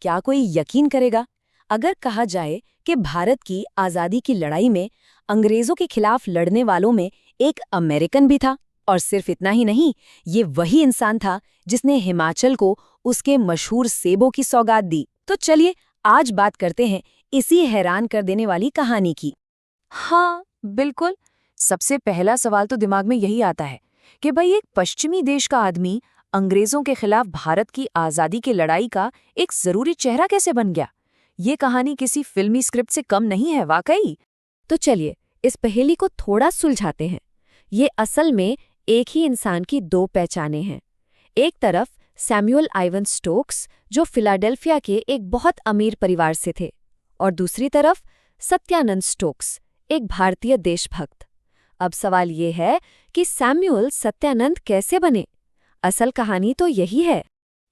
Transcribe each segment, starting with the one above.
क्या कोई यकीन करेगा? अगर कहा जाए कि भारत की आज़ादी की लड़ाई में अंग्रेज़ों के खिलाफ लड़ने वालों में एक अमेरिकन भी था, और सिर्फ इतना ही नहीं, ये वही इंसान था जिसने हिमाचल को उसके मशहूर सेबों की सौगात दी। तो चलिए आज बात करते हैं इसी हैरान कर देने वाली कहानी की। हाँ, बिल्कुल। सबसे पहला सवाल तो दिमाग में यही आता है कि भाई एक पश्चिमी देश का आदमी अंग्रेजों के खिलाफ भारत की आज़ादी की लड़ाई का एक जरूरी चेहरा कैसे बन गया। ये कहानी किसी फिल्मी स्क्रिप्ट से कम नहीं है वाकई। तो चलिए इस पहेली को थोड़ा सुलझाते हैं। ये असल में एक ही इंसान की दो पहचानें हैं। एक तरफ सैमुअल आइवन स्टोक्स, जो फिलाडेल्फिया के एक बहुत अमीर परिवार से थे, और दूसरी तरफ सत्यानंद स्टोक्स, एक भारतीय देशभक्त। अब सवाल ये है कि सैमुअल सत्यानंद कैसे बने? असल कहानी तो यही है।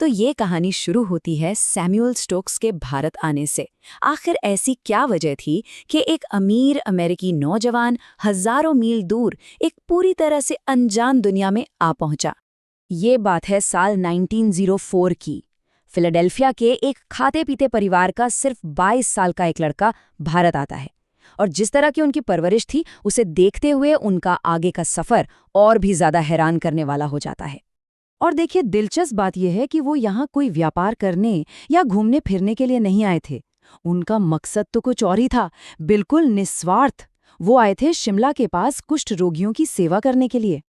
तो ये कहानी शुरू होती है सैमुअल स्टोक्स के भारत आने से। आखिर ऐसी क्या वजह थी कि एक अमीर अमेरिकी नौजवान हजारों मील दूर एक पूरी तरह से अनजान दुनिया में आ पहुंचा? ये बात है साल 1904 की। फिलाडेल्फिया के एक खाते पीते परिवार का सिर्फ 22 साल का एक लड़का भारत आता है, और जिस तरह की उनकी परवरिश थी उसे देखते हुए उनका आगे का सफर और भी ज्यादा हैरान करने वाला हो जाता है। और देखिए, दिलचस्प बात यह है कि वो यहाँ कोई व्यापार करने या घूमने फिरने के लिए नहीं आए थे। उनका मकसद तो कुछ और ही था, बिल्कुल निस्वार्थ। वो आए थे शिमला के पास कुष्ठ रोगियों की सेवा करने के लिए।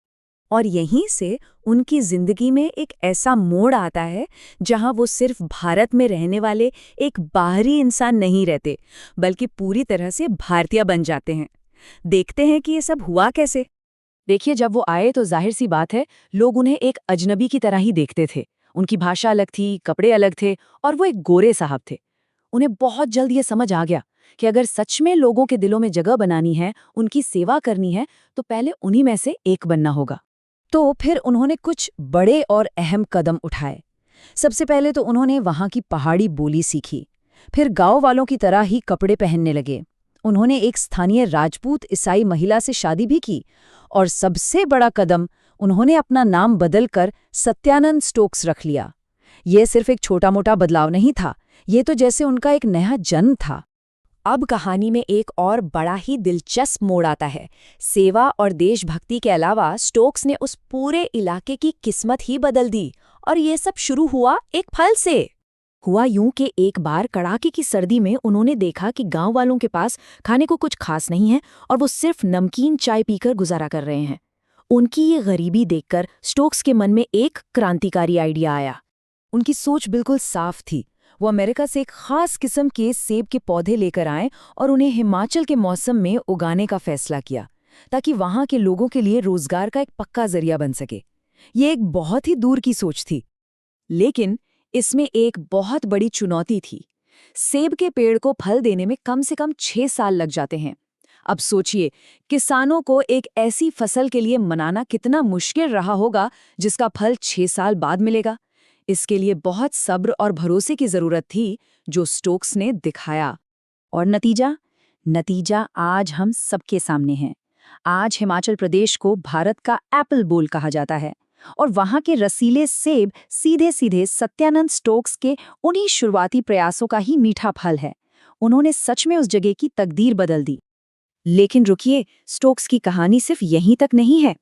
और यहीं से उनकी जिंदगी में एक ऐसा मोड़ आता है जहां वो सिर्फ भारत में रहने वाले एक बाहरी इंसान नहीं रहते, बल्कि पूरी तरह से भारतीय बन जाते हैं। देखते हैं कि ये सब हुआ कैसे। देखिए, जब वो आए तो जाहिर सी बात है, लोग उन्हें एक अजनबी की तरह ही देखते थे। उनकी भाषा अलग थी, कपड़े अलग थे, और वो एक गोरे साहब थे। उन्हें बहुत जल्द ये समझ आ गया कि अगर सच में लोगों के दिलों में जगह बनानी है, उनकी सेवा करनी है, तो पहले उन्हीं में से एक बनना होगा। तो फिर उन्होंने कुछ बड़े और अहम कदम उठाए। सबसे पहले तो उन्होंने वहां की पहाड़ी बोली सीखी। फिर गांव वालों की तरह ही कपड़े पहनने लगे। उन्होंने एक स्थानीय राजपूत ईसाई महिला से शादी भी की। और सबसे बड़ा कदम, उन्होंने अपना नाम बदलकर सत्यानंद स्टोक्स रख लिया। ये सिर्फ एक छोटा मोटा बदलाव नहीं था, ये तो जैसे उनका एक नया जन्म था। अब कहानी में एक और बड़ा ही दिलचस्प मोड़ आता है। सेवा और देशभक्ति के अलावा स्टोक्स ने उस पूरे इलाके की किस्मत ही बदल दी। और ये सब शुरू हुआ एक फल से। हुआ यूं कि एक बार कड़ाके की सर्दी में उन्होंने देखा कि गांव वालों के पास खाने को कुछ खास नहीं है, और वो सिर्फ नमकीन चाय पीकर गुजारा कर रहे हैं। उनकी ये गरीबी देखकर स्टोक्स के मन में एक क्रांतिकारी आइडिया आया। उनकी सोच बिल्कुल साफ थी। वो अमेरिका से एक खास किस्म के सेब के पौधे लेकर आए और उन्हें हिमाचल के मौसम में उगाने का फैसला किया, ताकि वहां के लोगों के लिए रोजगार का एक पक्का जरिया बन सके। ये एक बहुत ही दूर की सोच थी, लेकिन इसमें एक बहुत बड़ी चुनौती थी। सेब के पेड़ को फल देने में कम से कम 6 साल लग जाते हैं। अब सोचिए, किसानों को एक ऐसी फसल के लिए मनाना कितना मुश्किल रहा होगा जिसका फल 6 साल बाद मिलेगा। इसके लिए बहुत सब्र और भरोसे की जरूरत थी, जो स्टोक्स ने दिखाया। और नतीजा आज हम सबके सामने है। आज हिमाचल प्रदेश को भारत का एप्पल बोल कहा जाता है, और वहां के रसीले सेब सीधे सीधे सत्यानंद स्टोक्स के उन्हीं शुरुआती प्रयासों का ही मीठा फल है। उन्होंने सच में उस जगह की तकदीर बदल दी। लेकिन रुकिए, स्टोक्स की कहानी सिर्फ यहीं तक नहीं है।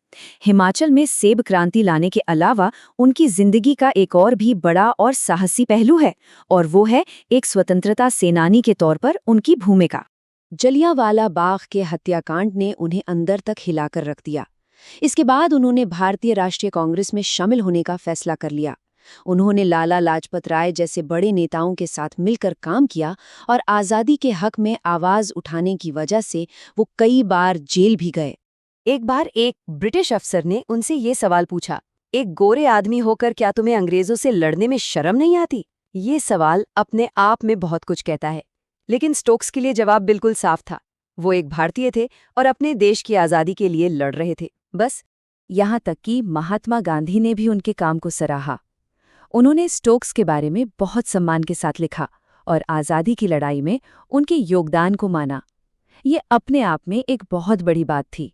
हिमाचल में सेब क्रांति लाने के अलावा उनकी जिंदगी का एक और भी बड़ा और साहसी पहलू है, और वो है एक स्वतंत्रता सेनानी के तौर पर उनकी भूमिका। जलियांवाला बाग के हत्याकांड ने उन्हें अंदर तक हिलाकर रख दिया। इसके बाद उन्होंने भारतीय राष्ट्रीय कांग्रेस में शामिल होने का फैसला कर लिया। उन्होंने लाला लाजपत राय जैसे बड़े नेताओं के साथ मिलकर काम किया, और आज़ादी के हक में आवाज़ उठाने की वजह से वो कई बार जेल भी गए। एक बार एक ब्रिटिश अफसर ने उनसे ये सवाल पूछा, एक गोरे आदमी होकर क्या तुम्हें अंग्रेजों से लड़ने में शर्म नहीं आती? ये सवाल अपने आप में बहुत कुछ कहता है। लेकिन स्टोक्स के लिए जवाब बिल्कुल साफ था। वो एक भारतीय थे और अपने देश की आज़ादी के लिए लड़ रहे थे, बस। यहाँ तक कि महात्मा गांधी ने भी उनके काम को सराहा। उन्होंने स्टोक्स के बारे में बहुत सम्मान के साथ लिखा और आज़ादी की लड़ाई में उनके योगदान को माना। ये अपने आप में एक बहुत बड़ी बात थी।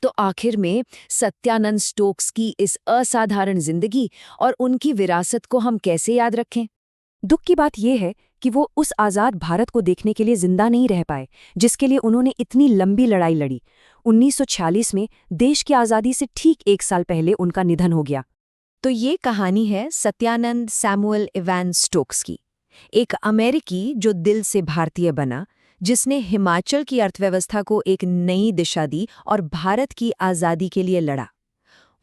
तो आखिर में सत्यानंद स्टोक्स की इस असाधारण जिंदगी और उनकी विरासत को हम कैसे याद रखें? दुख की बात यह है कि वो उस आज़ाद भारत को देखने के लिए जिंदा नहीं रह पाए, जिसके लिए उन्होंने इतनी लंबी लड़ाई लड़ी। 1946 में देश की आज़ादी से ठीक 1 साल पहले उनका निधन हो गया। तो ये कहानी है सत्यानंद सैमुअल इवान स्टोक्स की, एक अमेरिकी जो दिल से भारतीय बना, जिसने हिमाचल की अर्थव्यवस्था को एक नई दिशा दी और भारत की आज़ादी के लिए लड़ा।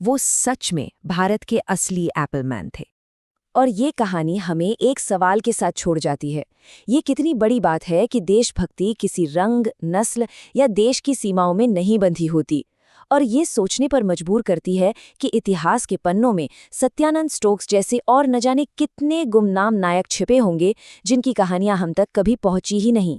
वो सच में भारत के असली एप्पलमैन थे। और ये कहानी हमें एक सवाल के साथ छोड़ जाती है। ये कितनी बड़ी बात है कि देशभक्ति किसी रंग, नस्ल या देश की सीमाओं में नहीं बंधी होती। और ये सोचने पर मजबूर करती है कि इतिहास के पन्नों में सत्यानंद स्टोक्स जैसे और न जाने कितने गुमनाम नायक छिपे होंगे, जिनकी कहानियां हम तक कभी पहुंची ही नहीं।